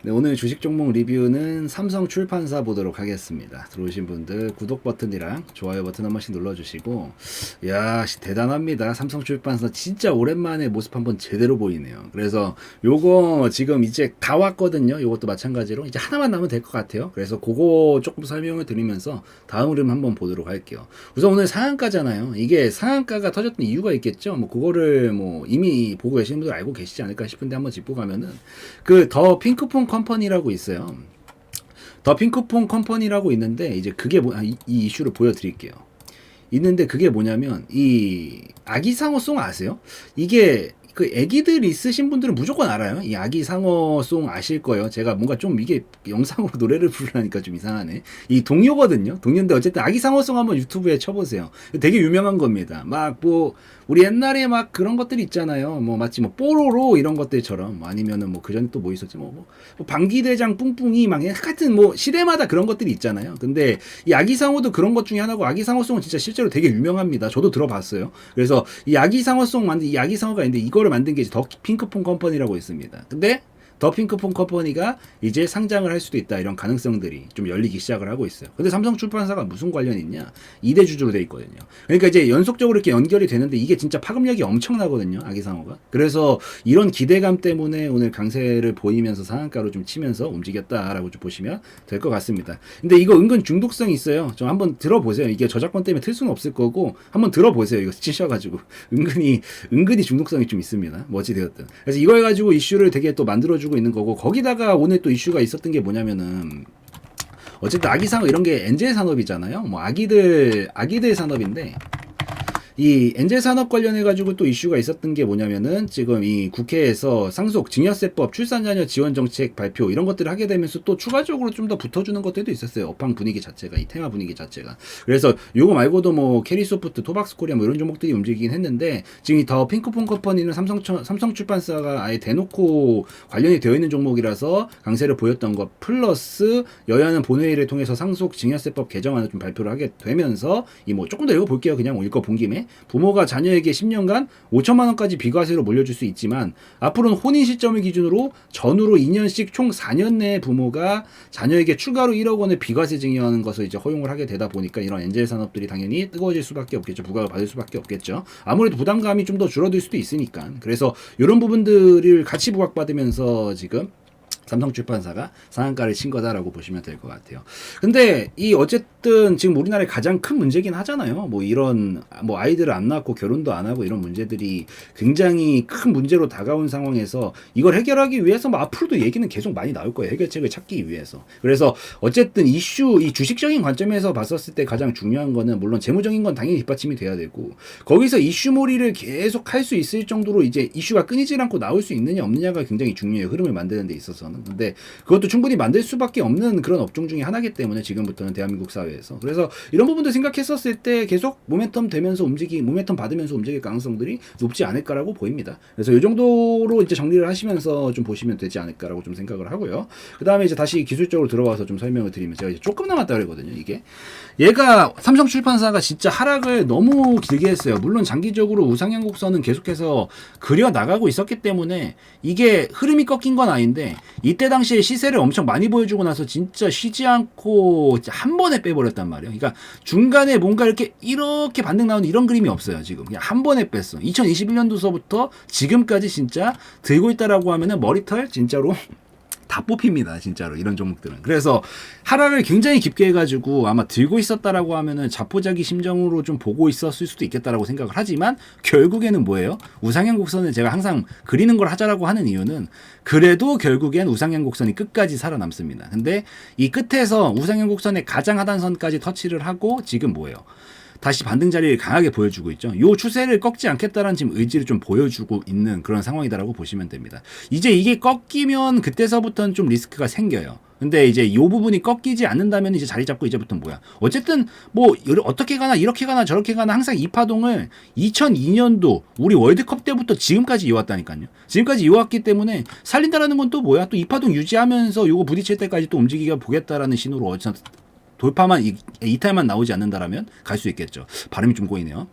네, 오늘 주식 종목 리뷰는 삼성 출판사 보도록 하겠습니다. 들어오신 분들 구독 버튼이랑 좋아요 버튼 한 번씩 눌러주시고, 야, 대단합니다. 삼성 출판사 진짜 오랜만에 모습 한번 제대로 보이네요. 그래서 요거 지금 이제 다 왔거든요. 요것도 마찬가지로 이제 하나만 남으면 될 것 같아요. 그래서 그거 조금 설명을 드리면서 다음 흐름 한번 보도록 할게요. 우선 오늘 상한가잖아요. 이게 상한가가 터졌던 이유가 있겠죠. 뭐 그거를 뭐 이미 보고 계시는 분들 알고 계시지 않을까 싶은데 한번 짚고 가면은 그 더 핑크퐁 컴퍼니라고 있어요. 더 핑크퐁 컴퍼니라고 있는데 이제 그게 이 이슈를 보여드릴게요. 있는데 그게 뭐냐면 이 아기상어송 아세요? 이게 그 애기들 있으신 분들은 무조건 알아요. 이 아기상어송 아실 거예요. 제가 뭔가 좀 이게 영상으로 노래를 부르라니까 좀 이상하네. 이 동요거든요. 동요인데 어쨌든 아기상어송 한번 유튜브에 쳐보세요. 되게 유명한 겁니다. 막 뭐 우리 옛날에 막 그런 것들 있잖아요. 뭐 마치 뭐 뽀로로 이런 것들처럼, 아니면은 뭐 그전에 또 뭐 있었지, 뭐 방기대장 뿡뿡이 막 하여튼 뭐 시대마다 그런 것들이 있잖아요. 근데 이 아기상어도 그런 것 중에 하나고, 아기상어송은 진짜 실제로 되게 유명합니다. 저도 들어봤어요. 그래서 이 아기상어송 만든 이 아기상어가 있는데 이거를 만든 게 더 핑크퐁 컴퍼니라고 있습니다. 근데 더 핑크퐁 컴퍼니가 이제 상장을 할 수도 있다, 이런 가능성들이 좀 열리기 시작을 하고 있어요. 근데 삼성 출판사가 무슨 관련이 있냐? 2대 주주로 돼 있거든요. 그러니까 이제 연속적으로 이렇게 연결이 되는데 이게 진짜 파급력이 엄청나거든요, 아기상어가. 그래서 이런 기대감 때문에 오늘 강세를 보이면서 상한가로 좀 치면서 움직였다라고 좀 보시면 될 것 같습니다. 근데 이거 은근 중독성이 있어요. 좀 한번 들어보세요. 이게 저작권 때문에 틀 수는 없을 거고 한번 들어보세요. 이거 치셔가지고 은근히 중독성이 좀 있습니다. 뭐 어찌 되었든. 그래서 이걸 가지고 이슈를 되게 또 만들어주고 있는 거고, 거기다가 오늘 또 이슈가 있었던 게 뭐냐면은, 어쨌든 아기상어 이런 게 엔젤 산업이잖아요. 뭐 아기들 산업인데, 이 엔젤 산업 관련해 가지고 또 이슈가 있었던 게 뭐냐면은, 지금 이 국회에서 상속 증여세법 출산자녀 지원 정책 발표 이런 것들을 하게 되면서 또 추가적으로 좀 더 붙어주는 것들도 있었어요. 업황 분위기 자체가, 이 테마 분위기 자체가. 그래서 요거 말고도 뭐 캐리소프트, 토박스코리아 뭐 이런 종목들이 움직이긴 했는데, 지금 이 더 핑크퐁 컴퍼니는 삼성 출판사가 아예 대놓고 관련이 되어 있는 종목이라서 강세를 보였던 것 플러스, 여야는 본회의를 통해서 상속 증여세법 개정안을 좀 발표를 하게 되면서, 이 뭐 조금 더 읽어볼게요. 그냥 읽어 본 김에. 부모가 자녀에게 10년간 5천만 원까지 비과세로 물려줄 수 있지만, 앞으로는 혼인 시점을 기준으로 전후로 2년씩 총 4년 내에 부모가 자녀에게 추가로 1억 원을 비과세 증여하는 것을 이제 허용을 하게 되다 보니까 이런 엔젤 산업들이 당연히 뜨거워질 수밖에 없겠죠. 부각을 받을 수밖에 없겠죠. 아무래도 부담감이 좀 더 줄어들 수도 있으니까. 그래서 이런 부분들을 같이 부각받으면서 지금 삼성출판사가 상한가를 친 거다라고 보시면 될 것 같아요. 근데 이 어쨌든 지금 우리나라의 가장 큰 문제긴 하잖아요. 뭐 이런 뭐 아이들을 안 낳고 결혼도 안 하고 이런 문제들이 굉장히 큰 문제로 다가온 상황에서 이걸 해결하기 위해서 뭐 앞으로도 얘기는 계속 많이 나올 거예요. 해결책을 찾기 위해서. 그래서 어쨌든 이슈, 이 주식적인 관점에서 봤었을 때 가장 중요한 거는, 물론 재무적인 건 당연히 뒷받침이 돼야 되고, 거기서 이슈몰이를 계속 할 수 있을 정도로 이제 이슈가 끊이질 않고 나올 수 있느냐 없느냐가 굉장히 중요해요. 흐름을 만드는 데 있어서는. 근데 그것도 충분히 만들 수밖에 없는 그런 업종 중에 하나이기 때문에, 지금부터는 대한민국 사회에서. 그래서 이런 부분도 생각했었을 때 계속 모멘텀 되면서 모멘텀 받으면서 움직일 가능성들이 높지 않을까라고 보입니다. 그래서 이 정도로 이제 정리를 하시면서 좀 보시면 되지 않을까라고 좀 생각을 하고요. 그 다음에 이제 다시 기술적으로 들어와서 좀 설명을 드리면, 제가 이제 조금 남았다 그랬거든요. 이게 얘가 삼성 출판사가 진짜 하락을 너무 길게 했어요. 물론 장기적으로 우상향 곡선은 계속해서 그려 나가고 있었기 때문에 이게 흐름이 꺾인 건 아닌데, 이때 당시에 시세를 엄청 많이 보여주고 나서 진짜 쉬지 않고 한 번에 빼버렸단 말이에요. 그러니까 중간에 뭔가 이렇게 반등 나오는 이런 그림이 없어요. 지금 그냥 한 번에 뺐어. 2021년도서부터 지금까지 진짜 들고 있다라고 하면은 머리털 진짜로 다 뽑힙니다, 진짜로 이런 종목들은. 그래서 하락을 굉장히 깊게 해가지고 아마 들고 있었다라고 하면은 자포자기 심정으로 좀 보고 있었을 수도 있겠다라고 생각을 하지만, 결국에는 뭐예요? 우상향 곡선을 제가 항상 그리는 걸 하자라고 하는 이유는, 그래도 결국엔 우상향 곡선이 끝까지 살아남습니다. 근데 이 끝에서 우상향 곡선의 가장 하단선까지 터치를 하고 지금 뭐예요? 다시 반등 자리를 강하게 보여주고 있죠. 요 추세를 꺾지 않겠다라는 지금 의지를 좀 보여주고 있는 그런 상황이다라고 보시면 됩니다. 이제 이게 꺾이면 그때서부터는 좀 리스크가 생겨요. 근데 이제 이 부분이 꺾이지 않는다면 이제 자리 잡고 이제부터 뭐야? 어쨌든 뭐 어떻게 가나 이렇게 가나 저렇게 가나 항상 이 파동을 2002년도 우리 월드컵 때부터 지금까지 이어왔다니까요. 지금까지 이어왔기 때문에 살린다라는 건 또 뭐야? 또 이 파동 유지하면서 요거 부딪힐 때까지 또 움직이가 보겠다라는 신호로 어쨌든 돌파만 이탈만 나오지 않는다라면 갈 수 있겠죠. 발음이 좀 꼬이네요.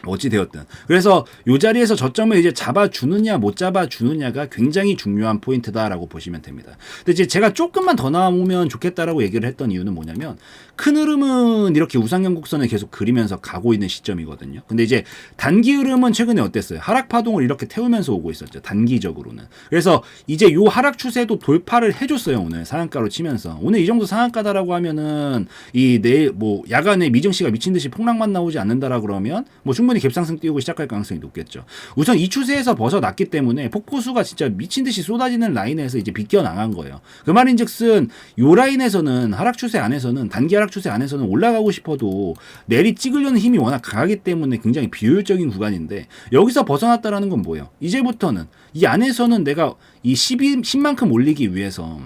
어찌 되었든. 그래서 이 자리에서 저점을 이제 잡아주느냐 못 잡아주느냐가 굉장히 중요한 포인트다라고 보시면 됩니다. 근데 이제 제가 조금만 더 나오면 좋겠다라고 얘기를 했던 이유는 뭐냐면 큰 흐름은 이렇게 우상향 곡선을 계속 그리면서 가고 있는 시점이거든요. 근데 이제 단기 흐름은 최근에 어땠어요? 하락 파동을 이렇게 태우면서 오고 있었죠. 단기적으로는. 그래서 이제 요 하락 추세도 돌파를 해줬어요. 오늘 상한가로 치면서. 오늘 이 정도 상한가다라고 하면은 이 내일 뭐 야간에 미증시가 미친 듯이 폭락만 나오지 않는다라 그러면 뭐 충분히 갭상승 띄우고 시작할 가능성이 높겠죠. 우선 이 추세에서 벗어났기 때문에 폭포수가 진짜 미친 듯이 쏟아지는 라인에서 이제 비껴나간 거예요. 그 말인즉슨 요 라인에서는 하락 추세 안에서는 단기 하락 추세 안에서는 올라가고 싶어도 내리 찍으려는 힘이 워낙 강하기 때문에 굉장히 비효율적인 구간인데 여기서 벗어났다라는 건 뭐예요? 이제부터는 이 안에서는 내가 이 10만큼 올리기 위해서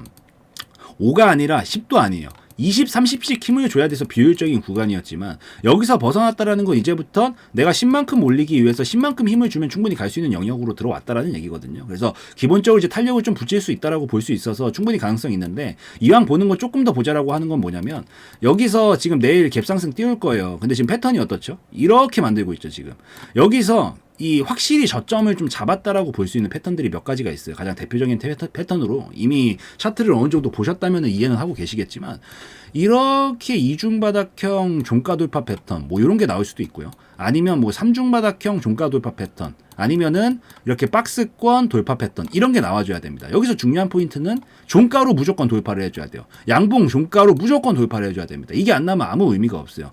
5가 아니라 10도 아니에요. 20, 30씩 힘을 줘야 돼서 비효율적인 구간이었지만 여기서 벗어났다라는 건 이제부터 내가 10만큼 올리기 위해서 10만큼 힘을 주면 충분히 갈 수 있는 영역으로 들어왔다라는 얘기거든요. 그래서 기본적으로 이제 탄력을 좀 붙일 수 있다라고 볼 수 있어서 충분히 가능성이 있는데 이왕 보는 거 조금 더 보자라고 하는 건 뭐냐면 여기서 지금 내일 갭상승 띄울 거예요. 근데 지금 패턴이 어떻죠? 이렇게 만들고 있죠, 지금. 여기서 이 확실히 저점을 좀 잡았다라고 볼 수 있는 패턴들이 몇 가지가 있어요. 가장 대표적인 패턴으로 이미 차트를 어느 정도 보셨다면 이해는 하고 계시겠지만 이렇게 이중바닥형 종가 돌파 패턴 뭐 이런 게 나올 수도 있고요. 아니면 뭐 삼중바닥형 종가 돌파 패턴 아니면은 이렇게 박스권 돌파 패턴 이런 게 나와줘야 됩니다. 여기서 중요한 포인트는 종가로 무조건 돌파를 해줘야 돼요. 양봉 종가로 무조건 돌파를 해줘야 됩니다. 이게 안 나면 아무 의미가 없어요.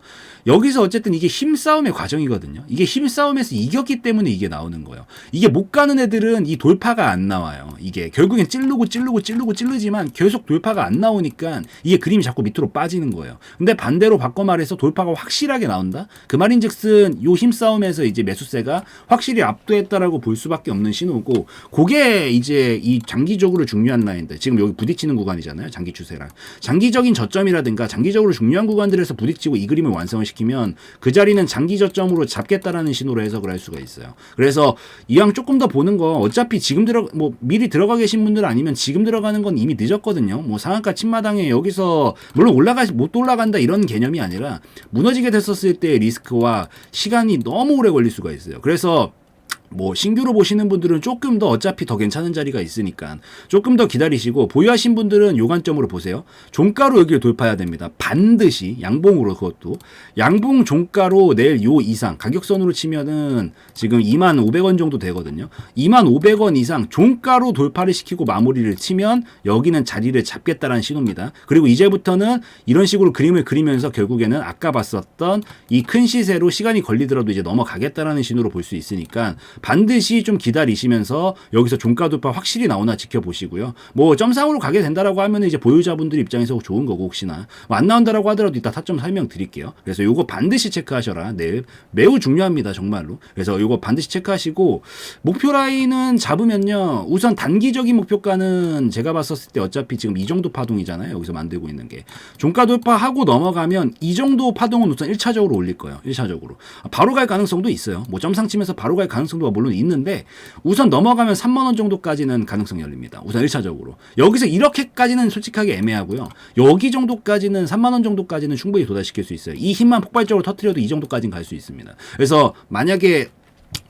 여기서 어쨌든 이게 힘싸움의 과정이거든요. 이게 힘싸움에서 이겼기 때문에 이게 나오는 거예요. 이게 못 가는 애들은 이 돌파가 안 나와요. 이게 결국엔 찌르지만 계속 돌파가 안 나오니까 이게 그림이 자꾸 밑으로 빠지는 거예요. 근데 반대로 바꿔 말해서 돌파가 확실하게 나온다? 그 말인즉슨 요 힘싸움에서 이제 매수세가 확실히 압도했다라고 볼 수밖에 없는 신호고 그게 이제 이 장기적으로 중요한 라인들 지금 여기 부딪히는 구간이잖아요. 장기 추세랑 장기적인 저점이라든가 장기적으로 중요한 구간들에서 부딪히고 이 그림을 완성을 시키면 그 자리는 장기 저점으로 잡겠다라는 신호로 해석을 할 수가 있어요. 그래서 이왕 조금 더 보는 거 어차피 지금 뭐 미리 들어가 계신 분들 아니면 지금 들어가는 건 이미 늦었거든요. 뭐 상한가 침마당에 여기서 물론 못 올라간다 이런 개념이 아니라 무너지게 됐었을 때의 리스크와 시간이 너무 오래 걸릴 수가 있어요. 그래서 뭐 신규로 보시는 분들은 조금 더 어차피 더 괜찮은 자리가 있으니까 조금 더 기다리시고 보유하신 분들은 요 관점으로 보세요. 종가로 여기를 돌파해야 됩니다. 반드시 양봉으로 그것도 양봉 종가로 내일 요 이상 가격선으로 치면은 지금 25,500원 정도 되거든요. 25,500원 이상 종가로 돌파를 시키고 마무리를 치면 여기는 자리를 잡겠다라는 신호입니다. 그리고 이제부터는 이런 식으로 그림을 그리면서 결국에는 아까 봤었던 이 큰 시세로 시간이 걸리더라도 이제 넘어가겠다라는 신호로 볼 수 있으니까 반드시 좀 기다리시면서 여기서 종가 돌파 확실히 나오나 지켜보시고요. 뭐 점상으로 가게 된다라고 하면 이제 보유자분들 입장에서 좋은 거고 혹시나 뭐 안 나온다라고 하더라도 이따 타점 설명드릴게요. 그래서 요거 반드시 체크하셔라. 네, 매우 중요합니다 정말로. 그래서 요거 반드시 체크하시고 목표 라인은 잡으면요. 우선 단기적인 목표가는 제가 봤었을 때 어차피 지금 이 정도 파동이잖아요. 여기서 만들고 있는 게 종가 돌파하고 넘어가면 이 정도 파동은 우선 1차적으로 올릴 거예요. 1차적으로 바로 갈 가능성도 있어요. 뭐 점상 치면서 바로 갈 가능성도 물론 있는데 우선 넘어가면 3만 원 정도까지는 가능성이 열립니다. 우선 1차적으로. 여기서 이렇게까지는 솔직하게 애매하고요. 여기 정도까지는 3만 원 정도까지는 충분히 도달시킬 수 있어요. 이 힘만 폭발적으로 터뜨려도 이 정도까지는 갈 수 있습니다. 그래서 만약에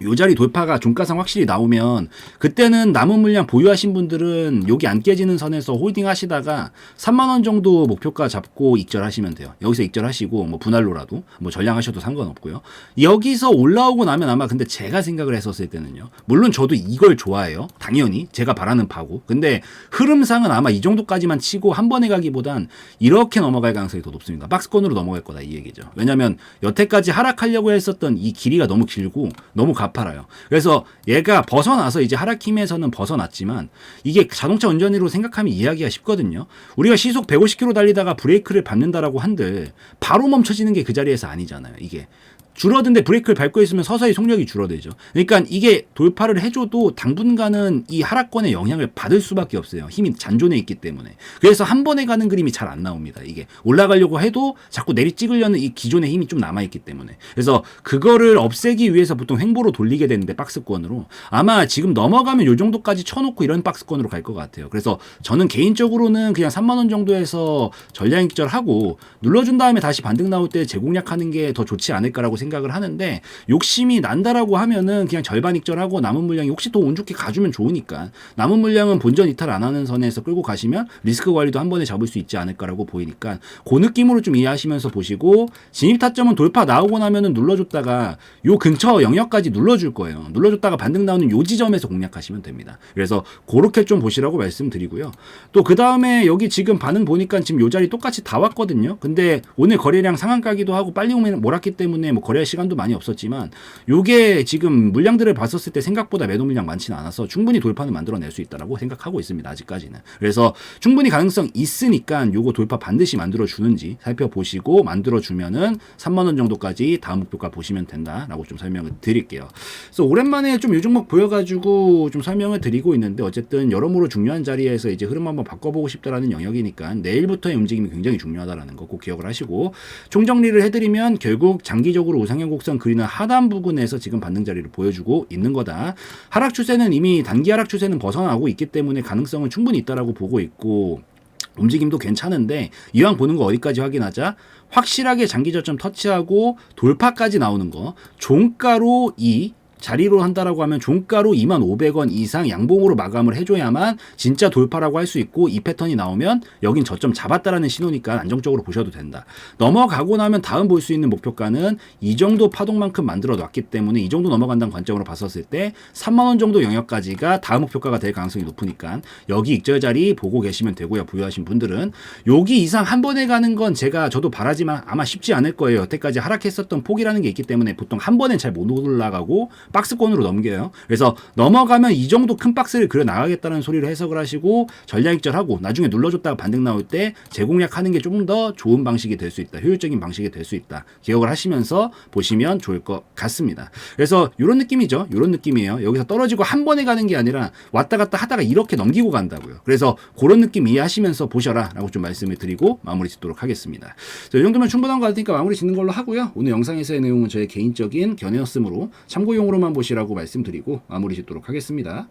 요 자리 돌파가 종가상 확실히 나오면 그때는 남은 물량 보유하신 분들은 여기 안 깨지는 선에서 홀딩 하시다가 3만 원 정도 목표가 잡고 익절하시면 돼요. 여기서 익절하시고 뭐 분할로라도 뭐 전량하셔도 상관없고요. 여기서 올라오고 나면 아마 근데 제가 생각을 했었을 때는요. 물론 저도 이걸 좋아해요. 당연히 제가 바라는 바고. 근데 흐름상은 아마 이 정도까지만 치고 한 번에 가기보단 이렇게 넘어갈 가능성이 더 높습니다. 박스권으로 넘어갈 거다 이 얘기죠. 왜냐면 여태까지 하락하려고 했었던 이 길이가 너무 길고 너무 가파라요. 그래서 얘가 벗어나서 이제 하락 힘에서는 벗어났지만 이게 자동차 운전으로 생각하면 이해하기가 쉽거든요. 우리가 시속 150km 달리다가 브레이크를 밟는다라고 한들 바로 멈춰지는 게 그 자리에서 아니잖아요. 이게 줄어든데 브레이크를 밟고 있으면 서서히 속력이 줄어들죠. 그러니까 이게 돌파를 해줘도 당분간은 이 하락권의 영향을 받을 수밖에 없어요. 힘이 잔존해 있기 때문에. 그래서 한 번에 가는 그림이 잘 안 나옵니다. 이게 올라가려고 해도 자꾸 내리 찍으려는 이 기존의 힘이 좀 남아있기 때문에. 그래서 그거를 없애기 위해서 보통 횡보로 돌리게 되는데 박스권으로 아마 지금 넘어가면 요 정도까지 쳐놓고 이런 박스권으로 갈 것 같아요. 그래서 저는 개인적으로는 그냥 3만 원 정도에서 전량 익절하고 눌러준 다음에 다시 반등 나올 때 재공략하는 게 더 좋지 않을까라고 생각합니다. 생각을 하는데, 욕심이 난다라고 하면은 그냥 절반 익절하고 남은 물량이 혹시 더 운 좋게 가주면 좋으니까 남은 물량은 본전 이탈 안 하는 선에서 끌고 가시면 리스크 관리도 한 번에 잡을 수 있지 않을까라고 보이니까 그 느낌으로 좀 이해하시면서 보시고, 진입 타점은 돌파 나오고 나면은 눌러줬다가 요 근처 영역까지 눌러줄 거예요. 눌러줬다가 반등 나오는 요 지점에서 공략하시면 됩니다. 그래서 그렇게 좀 보시라고 말씀드리고요. 또 그 다음에 여기 지금 반응 보니까 지금 요 자리 똑같이 다 왔거든요. 근데 오늘 거래량 상한가기도 하고 빨리 오면 몰았기 때문에 뭐 거래할 시간도 많이 없었지만, 요게 지금 물량들을 봤었을 때 생각보다 매도 물량 많지는 않아서 충분히 돌파는 만들어낼 수 있다라고 생각하고 있습니다. 아직까지는. 그래서 충분히 가능성 있으니까 요거 돌파 반드시 만들어주는지 살펴보시고, 만들어주면은 3만원 정도까지 다음 목표가 보시면 된다라고 좀 설명을 드릴게요. 그래서 오랜만에 좀 요 종목 보여가지고 좀 설명을 드리고 있는데, 어쨌든 여러모로 중요한 자리에서 이제 흐름 한번 바꿔보고 싶다라는 영역이니까 내일부터의 움직임이 굉장히 중요하다라는 거 꼭 기억을 하시고, 총정리를 해드리면 결국 장기적으로 우상향 곡선 그리는 하단 부근에서 지금 반등 자리를 보여주고 있는 거다. 하락 추세는 이미 단기 하락 추세는 벗어나고 있기 때문에 가능성은 충분히 있다라고 보고 있고, 움직임도 괜찮은데 이왕 보는 거 어디까지 확인하자. 확실하게 장기 저점 터치하고 돌파까지 나오는 거, 종가로 자리로 한다라고 하면 종가로 25,000원 이상 양봉으로 마감을 해줘야만 진짜 돌파라고 할 수 있고, 이 패턴이 나오면 여긴 저점 잡았다라는 신호니까 안정적으로 보셔도 된다. 넘어가고 나면 다음 볼 수 있는 목표가는 이 정도 파동만큼 만들어 놨기 때문에 이 정도 넘어간다는 관점으로 봤었을 때 3만원 정도 영역까지가 다음 목표가가 될 가능성이 높으니까 여기 익절 자리 보고 계시면 되고요. 보유하신 분들은 여기 이상 한 번에 가는 건 저도 바라지만 아마 쉽지 않을 거예요. 여태까지 하락했었던 폭이라는 게 있기 때문에 보통 한 번엔 잘 못 올라가고 박스권으로 넘겨요. 그래서 넘어가면 이 정도 큰 박스를 그려 나가겠다는 소리를 해석을 하시고 전략익절하고 나중에 눌러줬다가 반등 나올 때 재공략하는 게 좀 더 좋은 방식이 될 수 있다. 효율적인 방식이 될 수 있다. 기억을 하시면서 보시면 좋을 것 같습니다. 그래서 이런 느낌이죠. 이런 느낌이에요. 여기서 떨어지고 한 번에 가는 게 아니라 왔다 갔다 하다가 이렇게 넘기고 간다고요. 그래서 그런 느낌 이해하시면서 보셔라 라고 좀 말씀을 드리고 마무리 짓도록 하겠습니다. 자, 이 정도면 충분한 것 같으니까 마무리 짓는 걸로 하고요. 오늘 영상에서의 내용은 저의 개인적인 견해였으므로 참고용으로만 보시라고 말씀드리고 마무리 짓도록 하겠습니다.